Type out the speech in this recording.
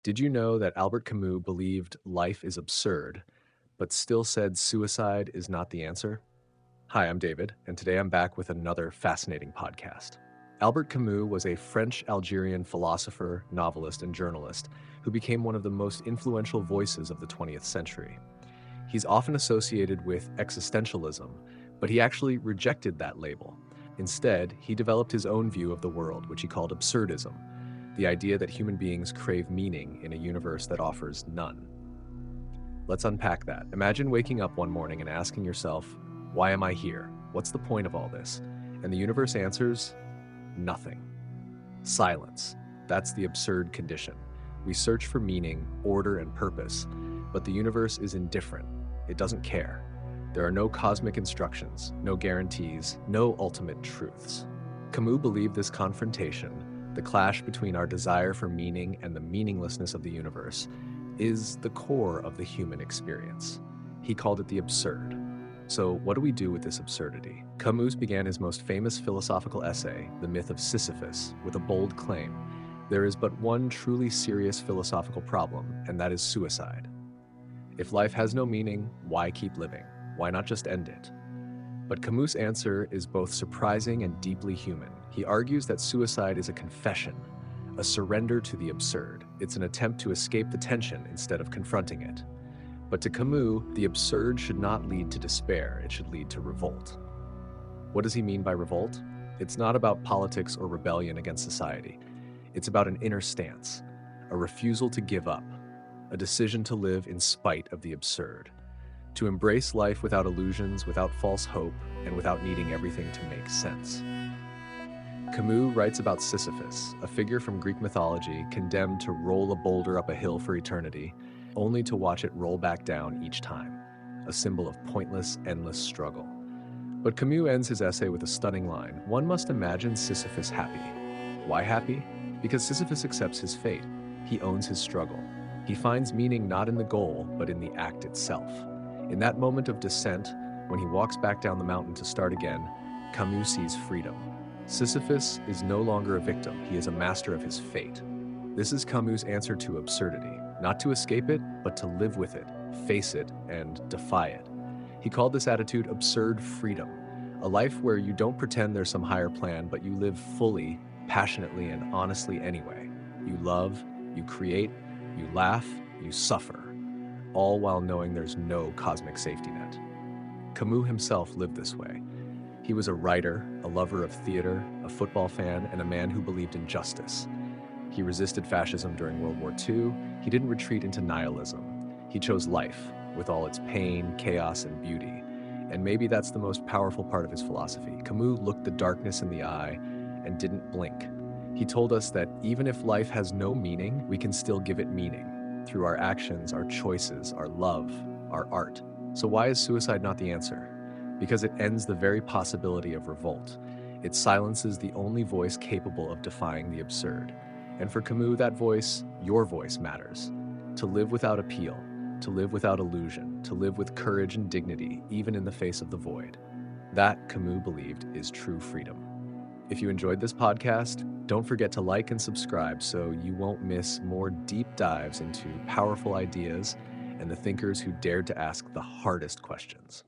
Did you know that Albert Camus believed life is absurd, but still said suicide is not the answer? Hi, I'm David, and today I'm back with another fascinating podcast. Albert Camus was a French Algerian philosopher, novelist, and journalist who became one of the most influential voices of the 20th century. He's often associated with existentialism, but he actually rejected that label. Instead, he developed his own view of the world, which he called absurdism, the idea that human beings crave meaning in a universe that offers none. Let's unpack that. Imagine waking up one morning and asking yourself, why am I here? What's the point of all this? And the universe answers, nothing. Silence. That's the absurd condition. We search for meaning, order, and purpose, but the universe is indifferent. It doesn't care. There are no cosmic instructions, no guarantees, no ultimate truths. Camus believed this confrontation, the clash between our desire for meaning and the meaninglessness of the universe, is the core of the human experience. He called it the absurd. So what do we do with this absurdity? Camus began his most famous philosophical essay, The Myth of Sisyphus, with a bold claim. There is but one truly serious philosophical problem, and that is suicide. If life has no meaning, why keep living? Why not just end it? But Camus' answer is both surprising and deeply human. He argues that suicide is a confession, a surrender to the absurd. It's an attempt to escape the tension instead of confronting it. But to Camus, the absurd should not lead to despair, it should lead to revolt. What does he mean by revolt? It's not about politics or rebellion against society. It's about an inner stance, a refusal to give up, a decision to live in spite of the absurd, to embrace life without illusions, without false hope, and without needing everything to make sense. Camus writes about Sisyphus, a figure from Greek mythology condemned to roll a boulder up a hill for eternity, only to watch it roll back down each time, a symbol of pointless, endless struggle. But Camus ends his essay with a stunning line. One must imagine Sisyphus happy. Why happy? Because Sisyphus accepts his fate. He owns his struggle. He finds meaning not in the goal, but in the act itself. In that moment of descent, when he walks back down the mountain to start again, Camus sees freedom. Sisyphus is no longer a victim, he is a master of his fate. This is Camus' answer to absurdity, not to escape it, but to live with it, face it, and defy it. He called this attitude absurd freedom, a life where you don't pretend there's some higher plan, but you live fully, passionately, and honestly anyway. You love, you create, you laugh, you suffer, all while knowing there's no cosmic safety net. Camus himself lived this way. He was a writer, a lover of theater, a football fan, and a man who believed in justice. He resisted fascism during World War II. He didn't retreat into nihilism. He chose life, with all its pain, chaos, and beauty. And maybe that's the most powerful part of his philosophy. Camus looked the darkness in the eye and didn't blink. He told us that even if life has no meaning, we can still give it meaning through our actions, our choices, our love, our art. So why is suicide not the answer? Because it ends the very possibility of revolt. It silences the only voice capable of defying the absurd. And for Camus, that voice, your voice, matters. To live without appeal, to live without illusion, to live with courage and dignity, even in the face of the void. That, Camus believed, is true freedom. If you enjoyed this podcast, don't forget to like and subscribe so you won't miss more deep dives into powerful ideas and the thinkers who dared to ask the hardest questions.